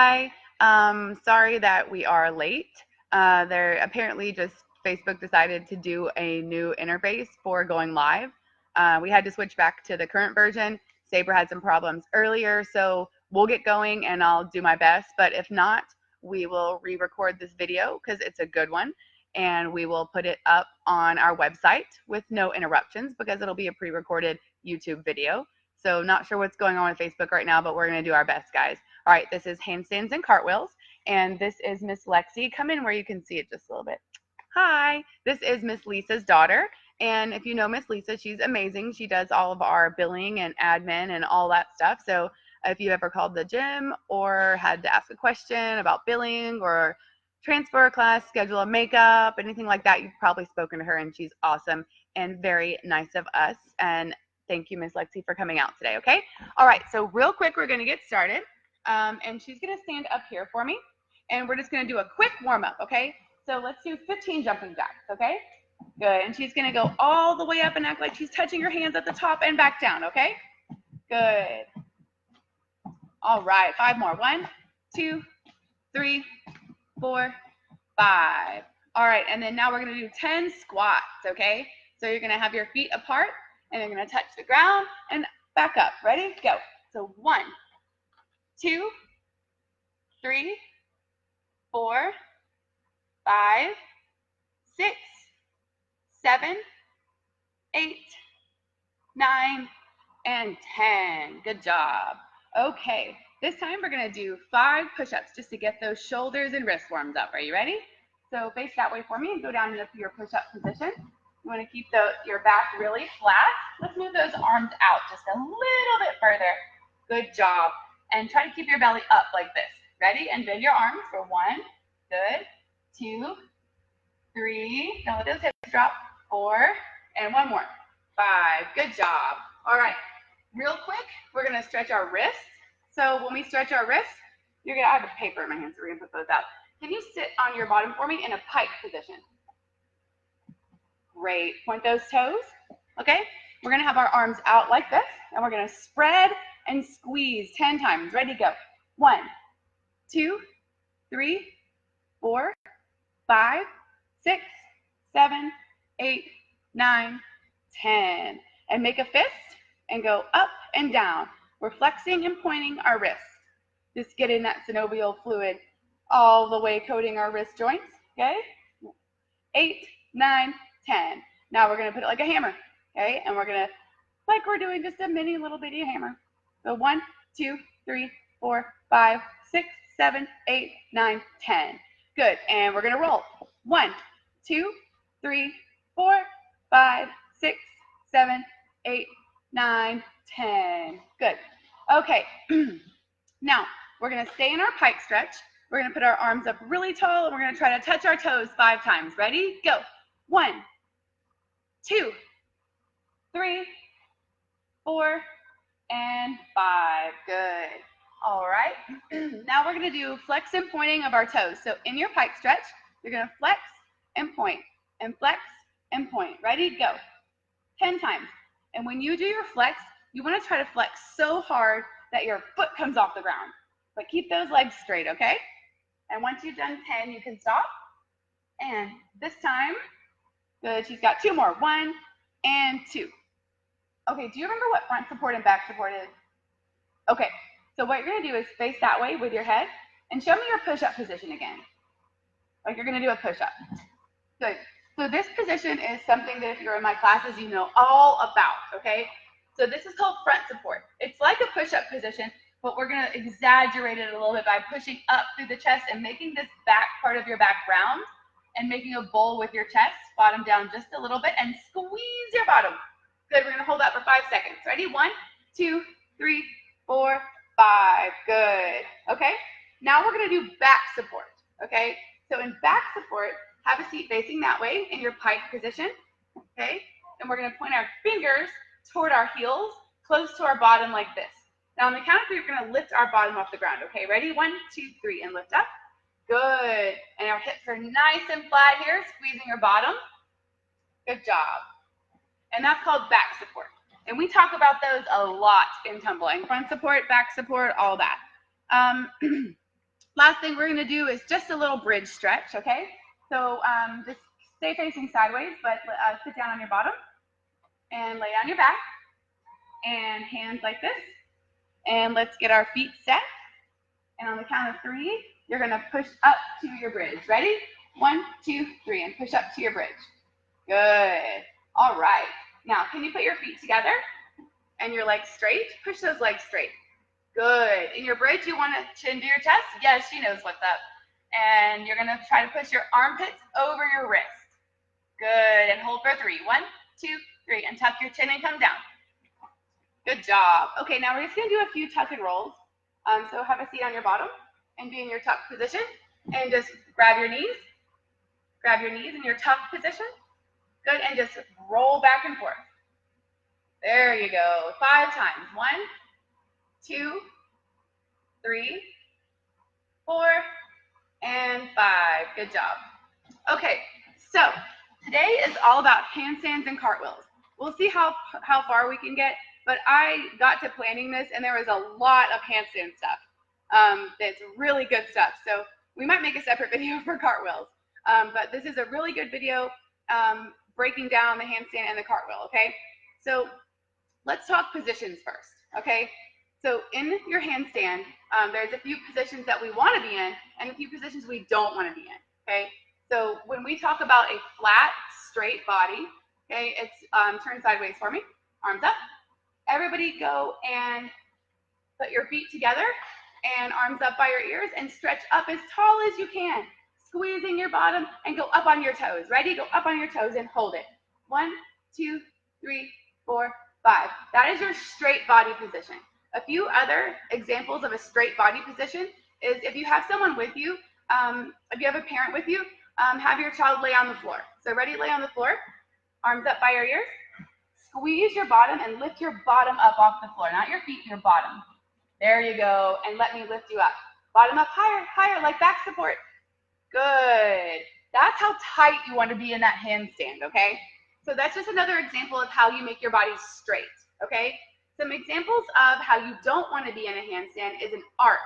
Hi. Sorry that we are late. There apparently just Facebook decided to do a new interface for going live. We had to switch back to the current version. Saber had some problems earlier, so we'll get going and I'll do my best. But if not, we will re-record this video because it's a good one, and we will put it up on our website with no interruptions because it'll be a pre-recorded YouTube video. So not sure what's going on with Facebook right now, but we're going to do our best, guys. All right, this is Handstands and Cartwheels, and this is Miss Lexi. Come in where you can see it just a little bit. Hi, this is Miss Lisa's daughter, and if you know Miss Lisa, she's amazing. She does all of our billing and admin and all that stuff. So if you ever called the gym or had to ask a question about billing or transfer a class, schedule a makeup, anything like that, you've probably spoken to her, and she's awesome and very nice of us. And thank you, Miss Lexi, for coming out today, okay? All right, so real quick, we're going to get started. And she's going to stand up here for me, and we're just going to do a quick warm-up, okay? So let's do 15 jumping jacks, okay? Good, and she's going to go all the way up and act like she's touching her hands at the top and back down, okay? Good. All right, 5 more. 1, 2, 3, 4, 5. All right, and then now we're going to do 10 squats, okay? So you're going to have your feet apart, and you're going to touch the ground and back up. Ready? Go. So 1, 2, 3, 4, 5, 6, 7, 8, 9, and 10. Good job. Okay, this time we're going to do 5 push-ups just to get those shoulders and wrists warmed up. Are you ready? So face that way for me and go down into your push-up position. You want to keep your back really flat. Let's move those arms out just a little bit further. Good job. And try to keep your belly up like this. Ready? And bend your arms for 1. Good. 2, 3. Don't let those hips drop. 4. And 1 more. 5. Good job. All right. Real quick, we're going to stretch our wrists. So when we stretch our wrists, I have a paper in my hands, so we're going to put those out. Can you sit on your bottom for me in a pike position? Great. Point those toes. Okay. We're going to have our arms out like this, and we're going to spread and squeeze 10 times. Ready, go. 1, 2, 3, 4, 5, 6, 7, 8, 9, 10. And make a fist and go up and down. We're flexing and pointing our wrists. Just getting that synovial fluid all the way coating our wrist joints. Okay. 8, 9, 10. Now we're going to put it like a hammer. Okay. And we're going to, like we're doing just a mini little bitty hammer. So 1, 2, 3, 4, 5, 6, 7, 8, 9, 10. Good. And we're going to roll. 1, 2, 3, 4, 5, 6, 7, 8, 9, 10. Good. Okay. Now we're going to stay in our pike stretch. We're going to put our arms up really tall, and we're going to try to touch our toes 5 times. Ready? Go. 1, 2, 3, 4, and 5. Good. All right. Now we're going to do flex and pointing of our toes. So in your pike stretch, you're going to flex and point, and flex and point. Ready? Go. 10 times. And when you do your flex, you want to try to flex so hard that your foot comes off the ground. But keep those legs straight, okay? And once you've done 10, you can stop. And this time, good. She's got 2 more. 1 and 2. Okay, do you remember what front support and back support is? Okay, so what you're going to do is face that way with your head, and show me your push-up position again. Like you're going to do a push-up. Good. So this position is something that if you're in my classes, you know all about, okay? So this is called front support. It's like a push-up position, but we're going to exaggerate it a little bit by pushing up through the chest and making this back part of your back round and making a bowl with your chest, bottom down just a little bit, and squeeze your bottom. Good. We're going to hold that for 5 seconds. Ready? 1, 2, 3, 4, 5. Good. Okay. Now we're going to do back support. Okay. So in back support, have a seat facing that way in your pike position. Okay. And we're going to point our fingers toward our heels, close to our bottom like this. Now on the count of 3, we're going to lift our bottom off the ground. Okay. Ready? 1, 2, 3, and lift up. Good. And our hips are nice and flat here, squeezing your bottom. Good job. And that's called back support. And we talk about those a lot in tumbling. Front support, back support, all that. Last thing we're going to do is just a little bridge stretch, okay? So just stay facing sideways, but sit down on your bottom and lay on your back and hands like this. And let's get our feet set. And on the count of 3, you're going to push up to your bridge. Ready? 1, 2, 3, and push up to your bridge. Good. All right. Now, can you put your feet together and your legs straight? Push those legs straight. Good. In your bridge, you want to chin to your chest? Yes, she knows what's up. And you're going to try to push your armpits over your wrist. Good. And hold for 3. 1, 2, 3. And tuck your chin and come down. Good job. Okay, now we're just going to do a few tuck and rolls. So have a seat on your bottom and be in your tuck position. And just grab your knees. Grab your knees in your tuck position. Good. And just roll back and forth. There you go. 5 times. 1, 2, 3, 4, and 5. Good job. Okay, so today is all about handstands and cartwheels. We'll see how far we can get, but I got to planning this and there was a lot of handstand stuff. That's really good stuff. So we might make a separate video for cartwheels, but this is a really good video breaking down the handstand and the cartwheel, okay? So let's talk positions first, okay? So in your handstand, there's a few positions that we want to be in and a few positions we don't want to be in, okay? So when we talk about a flat, straight body, okay, it's turn sideways for me, arms up. Everybody go and put your feet together and arms up by your ears and stretch up as tall as you can, squeezing your bottom and go up on your toes. Ready? Go up on your toes and hold it. 1, 2, 3, 4, 5. That is your straight body position. A few other examples of a straight body position is if you have someone with you, if you have a parent with you, have your child lay on the floor. So ready, lay on the floor, arms up by your ears. Squeeze your bottom and lift your bottom up off the floor, not your feet, your bottom. There you go, and let me lift you up. Bottom up higher, higher, like back support. Good. That's how tight you want to be in that handstand, okay? So that's just another example of how you make your body straight, okay? Some examples of how you don't want to be in a handstand is an arch.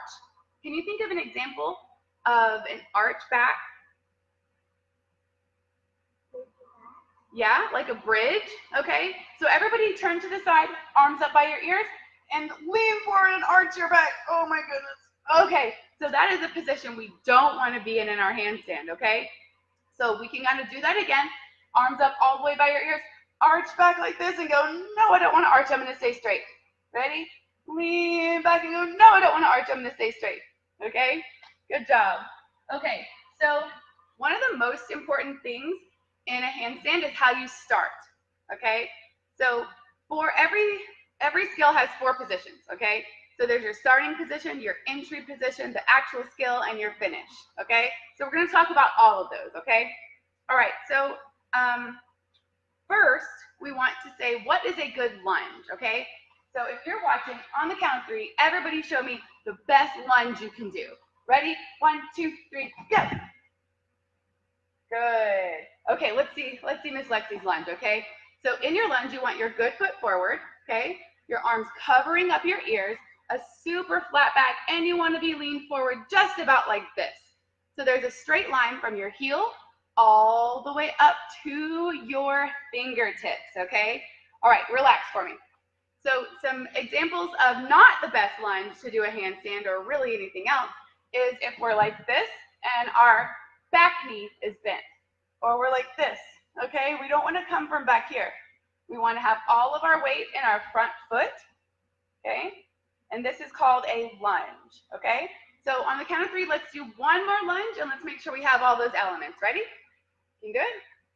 Can you think of an example of an arch back? Yeah, like a bridge, okay? So everybody turn to the side, arms up by your ears, and lean forward and arch your back. Oh my goodness. Okay, so that is a position we don't want to be in our handstand, okay? So we can kind of do that again. Arms up all the way by your ears. Arch back like this and go, no, I don't want to arch. I'm going to stay straight. Ready? Lean back and go, no, I don't want to arch. I'm going to stay straight. Okay? Good job. Okay, so one of the most important things in a handstand is how you start. Okay? So for every skill has 4 positions. Okay? So there's your starting position, your entry position, the actual skill, and your finish. Okay? So we're going to talk about all of those. Okay? All right. So first, we want to say, what is a good lunge, okay? So if you're watching, on the count of 3, everybody show me the best lunge you can do. Ready? 1, 2, 3, go. Good. Okay, let's see Miss Lexi's lunge, okay? So in your lunge, you want your good foot forward, okay? Your arms covering up your ears, a super flat back, and you want to be leaned forward just about like this. So there's a straight line from your heel all the way up to your fingertips, okay? All right, relax for me. So some examples of not the best lunge to do a handstand or really anything else is if we're like this and our back knee is bent, or we're like this, okay? We don't want to come from back here. We want to have all of our weight in our front foot, okay? And this is called a lunge, okay? So on the count of 3, let's do one more lunge and let's make sure we have all those elements. Ready? Good?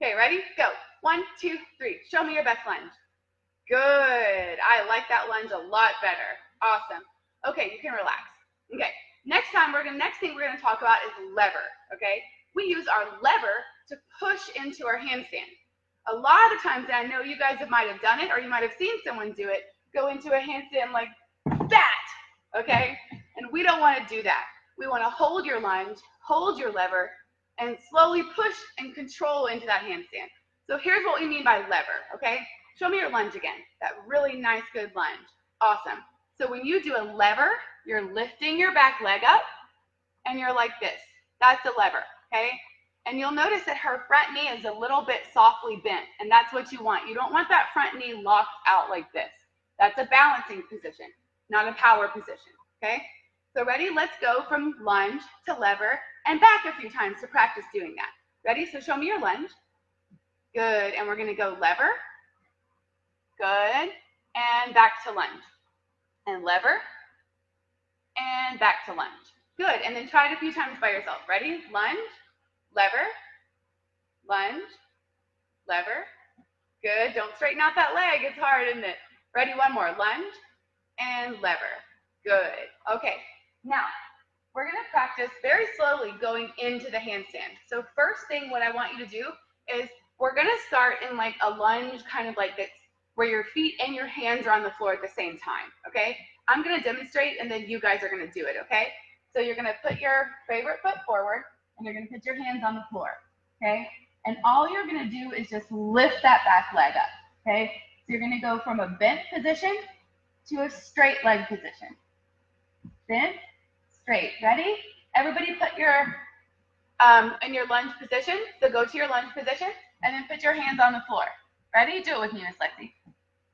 Okay, ready? Go. 1, 2, 3. Show me your best lunge. Good. I like that lunge a lot better. Awesome. Okay, you can relax. Okay, next thing we're going to talk about is lever, okay? We use our lever to push into our handstand. A lot of times, and I know you guys might have done it or you might have seen someone do it, go into a handstand like that, okay? And we don't want to do that. We want to hold your lunge, hold your lever, and slowly push and control into that handstand. So here's what we mean by lever, okay? Show me your lunge again. That really nice, good lunge. Awesome. So when you do a lever, you're lifting your back leg up and you're like this. That's a lever, okay? And you'll notice that her front knee is a little bit softly bent, and that's what you want. You don't want that front knee locked out like this. That's a balancing position, not a power position, okay? So ready? Let's go from lunge to lever and back a few times to practice doing that. Ready? So show me your lunge. Good. And we're going to go lever. Good. And back to lunge. And lever. And back to lunge. Good. And then try it a few times by yourself. Ready? Lunge, lever, lunge, lever. Good. Don't straighten out that leg. It's hard, isn't it? Ready? One more. Lunge and lever. Good. Okay. Now, we're going to practice very slowly going into the handstand. So first thing, what I want you to do is we're going to start in like a lunge, kind of like this, where your feet and your hands are on the floor at the same time, okay? I'm going to demonstrate, and then you guys are going to do it, okay? So you're going to put your favorite foot forward, and you're going to put your hands on the floor, okay? And all you're going to do is just lift that back leg up, okay? So you're going to go from a bent position to a straight leg position. Bent, straight. Ready? Everybody put your in your lunge position. So go to your lunge position and then put your hands on the floor. Ready? Do it with me, Miss Lexi.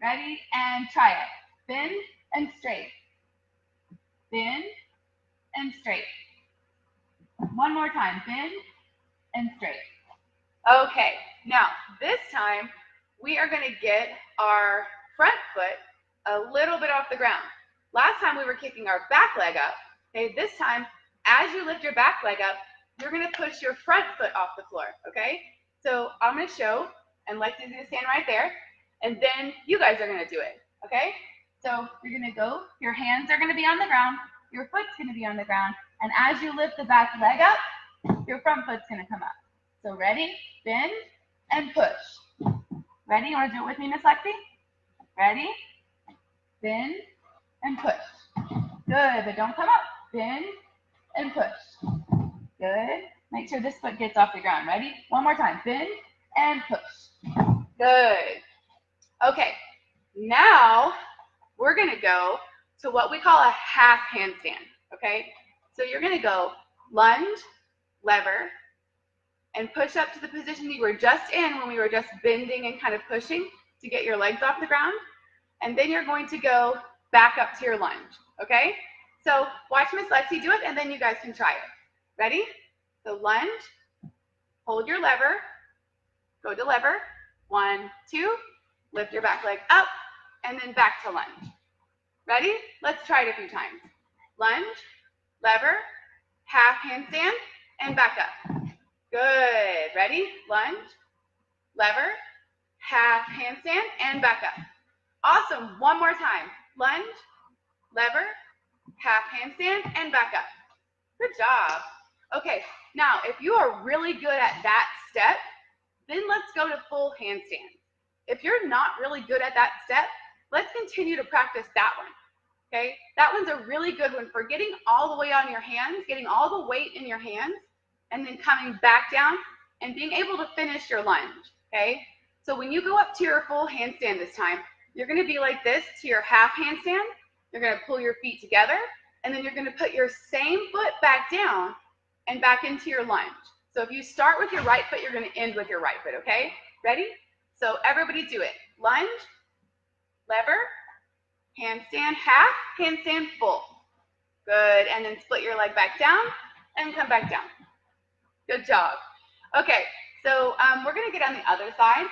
Ready? And try it. Bend and straight. Bend and straight. One more time. Bend and straight. Okay. Now, this time we are going to get our front foot a little bit off the ground. Last time we were kicking our back leg up. Okay, this time, as you lift your back leg up, you're going to push your front foot off the floor, okay? So I'm going to show, and Lexi's going to stand right there, and then you guys are going to do it, okay? So you're going to go, your hands are going to be on the ground, your foot's going to be on the ground, and as you lift the back leg up, your front foot's going to come up. So ready, bend, and push. Ready? You want to do it with me, Miss Lexi? Ready, bend, and push. Good, but don't come up. Bend and push. Good. Make sure this foot gets off the ground. Ready? One more time. Bend and push. Good. Okay. Now we're going to go to what we call a half handstand. Okay? So you're going to go lunge, lever, and push up to the position you were just in when we were just bending and kind of pushing to get your legs off the ground. And then you're going to go back up to your lunge. Okay? So watch Miss Lexi do it, and then you guys can try it. Ready? So lunge, hold your lever, go to lever, 1, 2, lift your back leg up, and then back to lunge. Ready? Let's try it a few times. Lunge, lever, half handstand, and back up. Good. Ready? Lunge, lever, half handstand, and back up. Awesome. One more time. Lunge, lever, half handstand, and back up. Good job. Okay, now if you are really good at that step, then let's go to full handstand. If you're not really good at that step, let's continue to practice that one. Okay, that one's a really good one for getting all the way on your hands, getting all the weight in your hands, and then coming back down and being able to finish your lunge. Okay, so when you go up to your full handstand this time, you're going to be like this to your half handstand. You're going to pull your feet together, and then you're going to put your same foot back down and back into your lunge. So if you start with your right foot, you're going to end with your right foot, okay? Ready? So everybody do it. Lunge, lever, handstand half, handstand full. Good, and then split your leg back down and come back down. Good job. Okay, so we're going to get on the other side.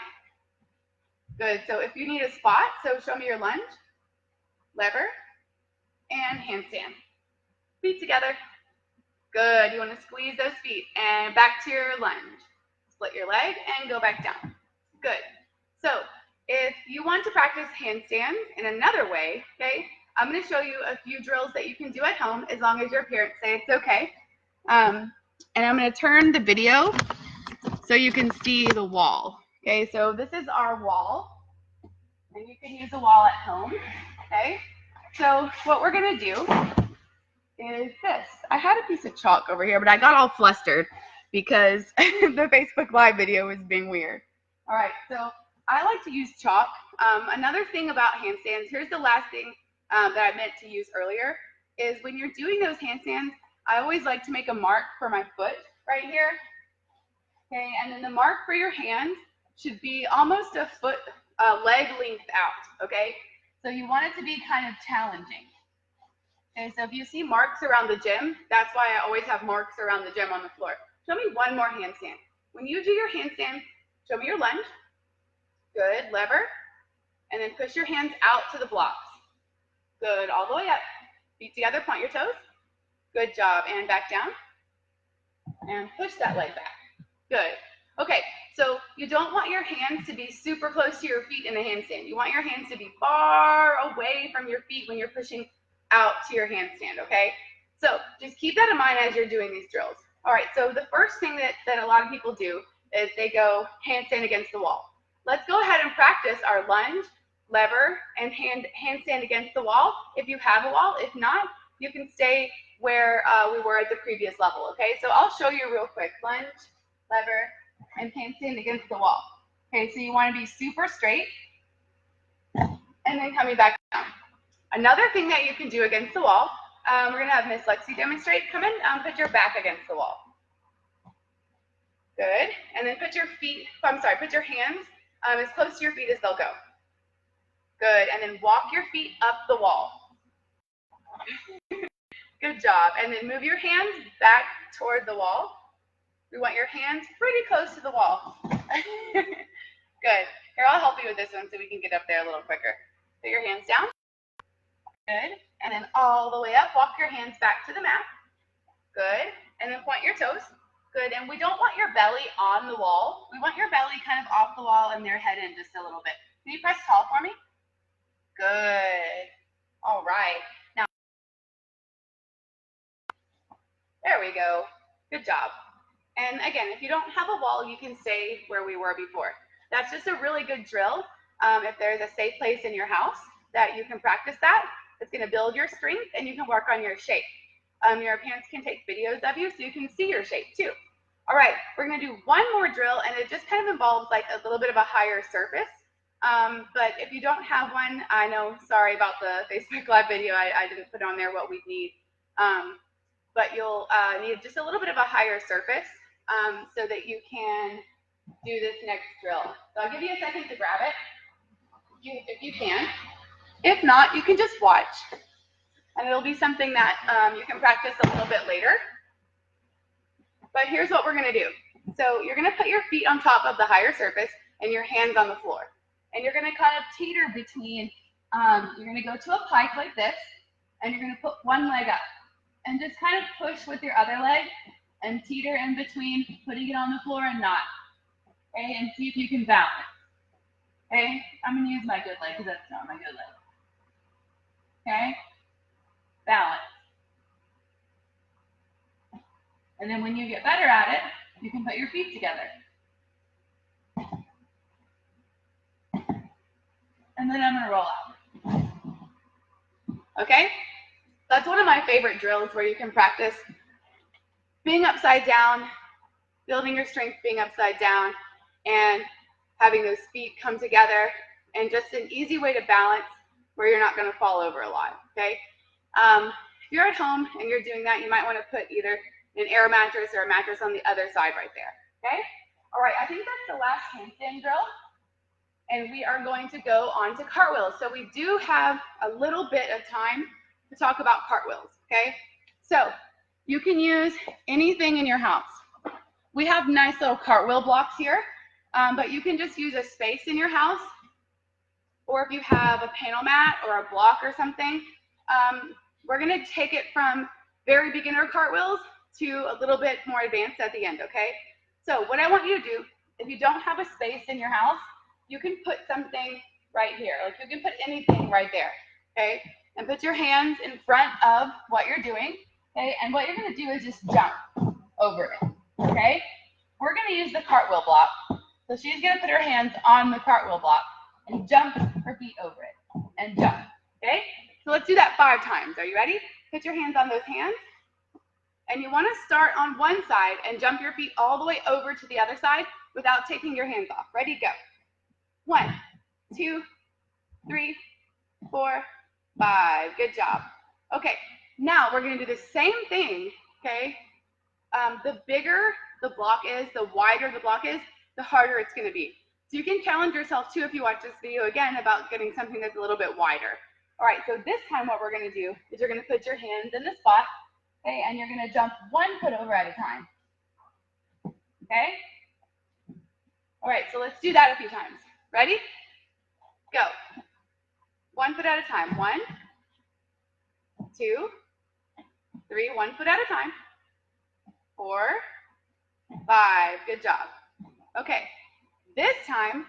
Good, so if you need a spot, so show me your lunge, lever, and handstand. Feet together. Good. You want to squeeze those feet and back to your lunge. Split your leg and go back down. Good. So if you want to practice handstands in another way, okay, I'm going to show you a few drills that you can do at home as long as your parents say it's okay. And I'm going to turn the video so you can see the wall. Okay, so this is our wall, and you can use a wall at home. Okay, so what we're going to do is this. I had a piece of chalk over here, but I got all flustered because the Facebook Live video was being weird. All right, so I like to use chalk. Another thing about handstands, here's the last thing that I meant to use earlier, is when you're doing those handstands, I always like to make a mark for my foot right here. Okay, and then the mark for your hand should be almost a foot, leg length out, okay? So you want it to be kind of challenging. Okay, so if you see marks around the gym, that's why I always have marks around the gym on the floor. Show me one more handstand. When you do your handstand, show me your lunge. Good, lever. And then push your hands out to the blocks. Good, all the way up. Feet together, point your toes. Good job, and back down. And push that leg back. Good. Okay, so you don't want your hands to be super close to your feet in the handstand. You want your hands to be far away from your feet when you're pushing out to your handstand, okay? So just keep that in mind as you're doing these drills. All right, so the first thing that a lot of people do is they go handstand against the wall. Let's go ahead and practice our lunge, lever, and handstand against the wall if you have a wall. If not, you can stay where we were at the previous level, okay? So I'll show you real quick. Lunge, lever, and handstand against the wall. Okay, so you want to be super straight and then coming back down. Another thing that you can do against the wall, we're going to have Miss Lexi demonstrate. Come in, put your back against the wall. Good, and then put your hands as close to your feet as they'll go. Good, and then walk your feet up the wall. Good job, and then move your hands back toward the wall. We want your hands pretty close to the wall. Good. Here, I'll help you with this one so we can get up there a little quicker. Put your hands down. Good. And then all the way up. Walk your hands back to the mat. Good. And then point your toes. Good. And we don't want your belly on the wall. We want your belly kind of off the wall and their head in just a little bit. Can you press tall for me? Good. All right. Now, there we go. Good job. And again, if you don't have a wall, you can stay where we were before. That's just a really good drill. If there's a safe place in your house that you can practice that, it's going to build your strength and you can work on your shape. Your parents can take videos of you so you can see your shape too. All right, we're going to do one more drill, and it just kind of involves like a little bit of a higher surface. But if you don't have one, I know, sorry about the Facebook Live video, I didn't put on there what we need. But you'll need just a little bit of a higher surface so that you can do this next drill. So I'll give you a second to grab it, if you can. If not, you can just watch. And it'll be something that you can practice a little bit later. But here's what we're going to do. So you're going to put your feet on top of the higher surface and your hands on the floor. And you're going to kind of teeter between, you're going to go to a pike like this, and you're going to put one leg up. And just kind of push with your other leg and teeter in between, putting it on the floor and not. Okay, and see if you can balance. Okay, I'm going to use my good leg because that's not my good leg. Okay, balance. And then when you get better at it, you can put your feet together. And then I'm going to roll out. Okay, that's one of my favorite drills where you can practice being upside down, building your strength being upside down, and having those feet come together, and just an easy way to balance where you're not going to fall over a lot, okay? If you're at home and you're doing that, you might want to put either an air mattress or a mattress on the other side right there, okay? All right, I think that's the last handstand drill, and we are going to go on to cartwheels. So we do have a little bit of time to talk about cartwheels, okay? So you can use anything in your house. We have nice little cartwheel blocks here, but you can just use a space in your house, or if you have a panel mat or a block or something. We're going to take it from very beginner cartwheels to a little bit more advanced at the end, okay? So what I want you to do, if you don't have a space in your house, you can put something right here. Like you can put anything right there, okay? And put your hands in front of what you're doing, okay? And what you're going to do is just jump over it, okay? We're going to use the cartwheel block. So she's going to put her hands on the cartwheel block and jump her feet over it and jump, okay? So let's do that 5 times. Are you ready? Put your hands on those hands. And you want to start on one side and jump your feet all the way over to the other side without taking your hands off. Ready, go. 1, 2, 3, 4, 5. Good job. Okay, now we're going to do the same thing okay? The bigger the block is, the wider the block is, the harder it's going to be. So you can challenge yourself too if you watch this video again about getting something that's a little bit wider. All right, so this time what we're going to do is you're going to put your hands in the spot, okay, and you're going to jump one foot over at a time, okay? All right, so let's do that a few times. Ready? Go. 1 foot at a time. 1, 2, 3, 1 foot at a time. 4, 5, good job. Okay, this time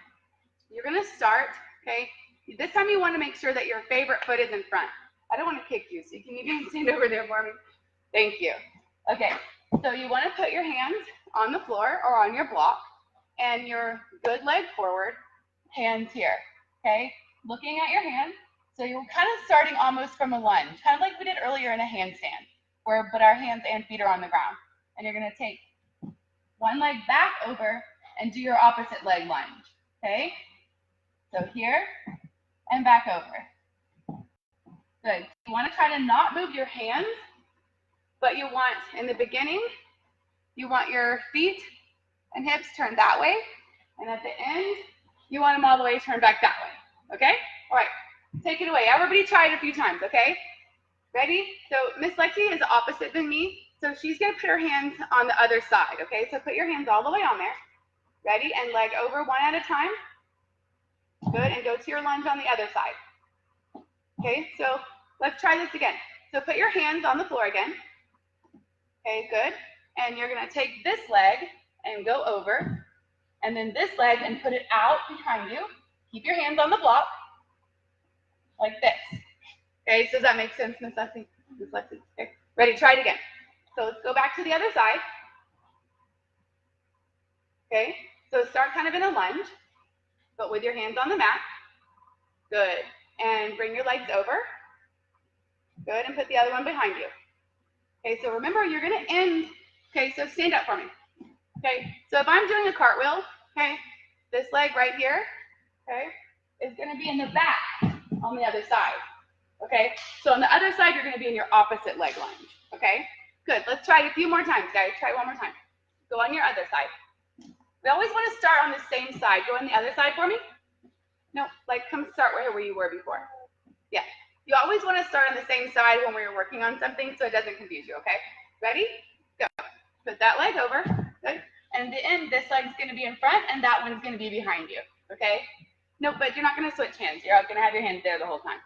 you're going to start, okay? This time you want to make sure that your favorite foot is in front. I don't want to kick you, so you can stand over there for me. Thank you. Okay, so you want to put your hands on the floor or on your block and your good leg forward, hands here, okay? Looking at your hands. So you're kind of starting almost from a lunge, kind of like we did earlier in a handstand, but our hands and feet are on the ground. And you're going to take one leg back over and do your opposite leg lunge, okay? So here and back over. Good. You want to try to not move your hands, but you want, in the beginning, you want your feet and hips turned that way, and at the end, you want them all the way turned back that way, okay? All right, take it away. Everybody try it a few times, okay? Ready? So Miss Lexi is opposite than me, so she's going to put her hands on the other side, okay? So put your hands all the way on there. Ready? And leg over one at a time. Good, and go to your lunge on the other side. Okay, so let's try this again. So put your hands on the floor again. Okay, good. And you're going to take this leg and go over, and then this leg and put it out behind you. Keep your hands on the block, like this. Okay, so does that make sense, Miss Lexi? Okay, ready? Try it again. So let's go back to the other side. Okay, so start kind of in a lunge, but with your hands on the mat. Good. And bring your legs over. Good, and put the other one behind you. Okay, so remember, you're going to end. Okay, so stand up for me. Okay, so if I'm doing a cartwheel, okay, this leg right here, okay, is going to be in the back on the other side. Okay, so on the other side, you're going to be in your opposite leg lunge. Okay, good. Let's try it a few more times, guys. Try it one more time. Go on your other side. We always want to start on the same side. Go on the other side for me. No, like come start where you were before. Yeah, you always want to start on the same side when we're working on something so it doesn't confuse you, okay? Ready? Go. Put that leg over. Good. And the end, this leg's going to be in front and that one's going to be behind you, okay? No, but you're not going to switch hands. You're going to have your hands there the whole time.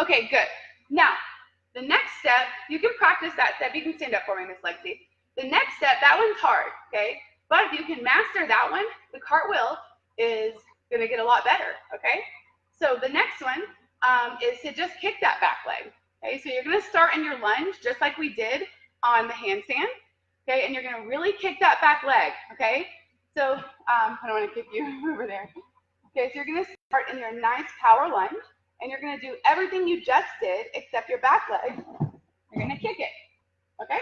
Okay, good. Now, the next step, you can practice that step. You can stand up for me, Miss Lexi. The next step, that one's hard, okay? But if you can master that one, the cartwheel is going to get a lot better, okay? So the next one is to just kick that back leg, okay? So you're going to start in your lunge just like we did on the handstand, okay? And you're going to really kick that back leg, okay? So I don't want to kick you over there. Okay, so you're going to start in your nice power lunge, and you're going to do everything you just did except your back leg. You're going to kick it, okay?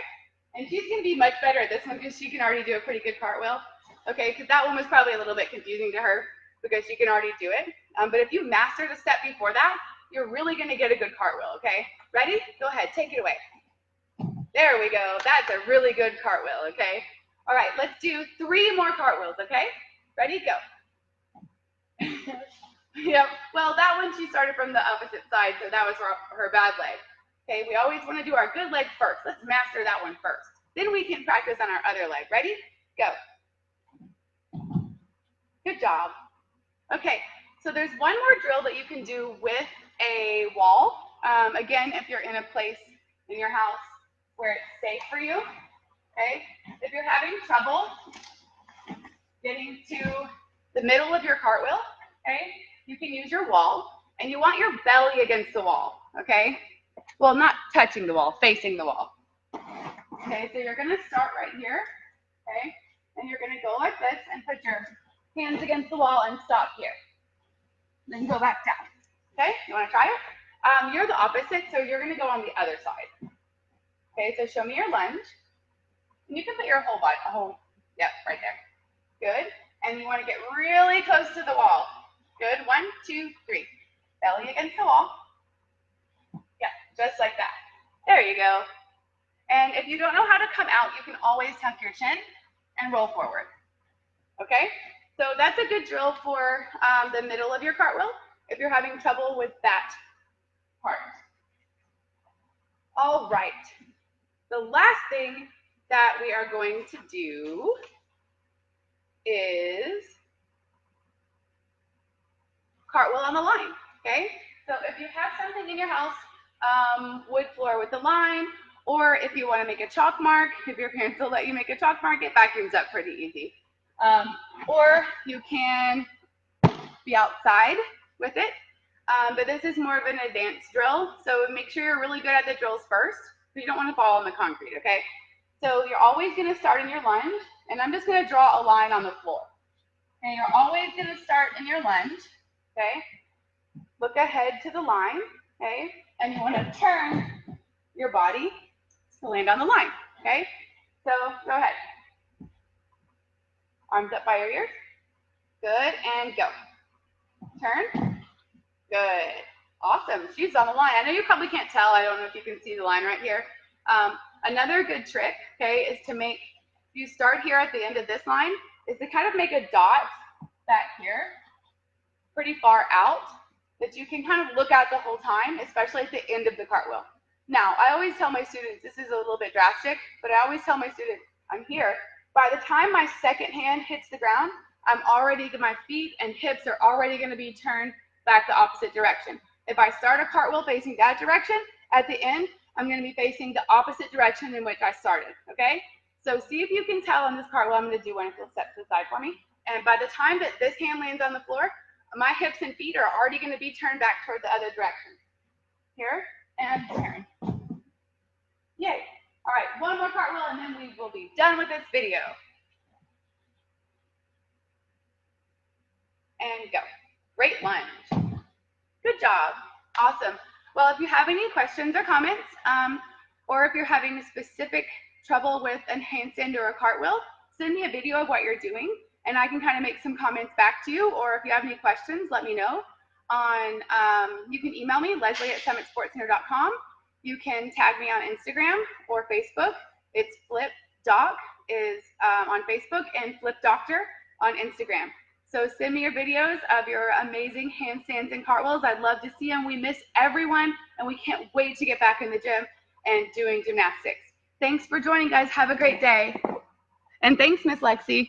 And she's going to be much better at this one because she can already do a pretty good cartwheel, okay? Because that one was probably a little bit confusing to her because she can already do it. But if you master the step before that, you're really going to get a good cartwheel, okay? Ready? Go ahead, take it away. There we go. That's a really good cartwheel, okay? All right, let's do 3 more cartwheels, okay? Ready? Go. Yep. Well, that one she started from the opposite side, so that was her bad leg. Okay, we always want to do our good leg first. Let's master that one first. Then we can practice on our other leg. Ready? Go. Good job. Okay, so there's one more drill that you can do with a wall. Again, if you're in a place in your house where it's safe for you. Okay, if you're having trouble getting to the middle of your cartwheel, okay, you can use your wall, and you want your belly against the wall, okay? Well, not touching the wall, facing the wall. Okay, so you're going to start right here, okay? And you're going to go like this and put your hands against the wall and stop here. Then go back down, okay? You want to try it? You're the opposite, so you're going to go on the other side. Okay, so show me your lunge. And you can put your whole body, yep, right there. Good. And you want to get really close to the wall. Good. 1, 2, 3. Belly against the wall. Yeah, just like that. There you go. And if you don't know how to come out, you can always tuck your chin and roll forward. Okay? So that's a good drill for the middle of your cartwheel if you're having trouble with that part. All right. The last thing that we are going to do is cartwheel on the line, okay? So if you have something in your house, wood floor with a line, or if you want to make a chalk mark, if your parents will let you make a chalk mark, it vacuums up pretty easy. Or you can be outside with it, but this is more of an advanced drill, so make sure you're really good at the drills first, so you don't want to fall on the concrete, okay? So you're always going to start in your lunge, and I'm just going to draw a line on the floor. And you're always going to start in your lunge, okay? Look ahead to the line, okay? And you want to turn your body to land on the line, okay? So go ahead. Arms up by your ears. Good, and go. Turn. Good. Awesome. She's on the line. I know you probably can't tell. I don't know if you can see the line right here. Another good trick, okay, is to make, you start here at the end of this line, is to kind of make a dot back here, pretty far out, that you can kind of look at the whole time, especially at the end of the cartwheel. Now, I always tell my students, this is a little bit drastic, but I always tell my students, I'm here. By the time my second hand hits the ground, I'm already, my feet and hips are already going to be turned back the opposite direction. If I start a cartwheel facing that direction, at the end, I'm going to be facing the opposite direction in which I started, okay? So see if you can tell on this cartwheel. I'm going to do one, if you'll step to the side for me. And by the time that this hand lands on the floor, my hips and feet are already going to be turned back toward the other direction. Here, and turn. Yay. All right, one more cartwheel, and then we will be done with this video. And go. Great lunge. Good job. Awesome. Well, if you have any questions or comments, or if you're having specific trouble with a handstand or a cartwheel, send me a video of what you're doing, and I can kind of make some comments back to you, or if you have any questions, let me know. You can email me, leslie@summitsportscenter.com. You can tag me on Instagram or Facebook. It's Flip Doc is on Facebook, and Flip Doctor on Instagram. So send me your videos of your amazing handstands and cartwheels. I'd love to see them. We miss everyone, and we can't wait to get back in the gym and doing gymnastics. Thanks for joining, guys. Have a great day. And thanks, Miss Lexi.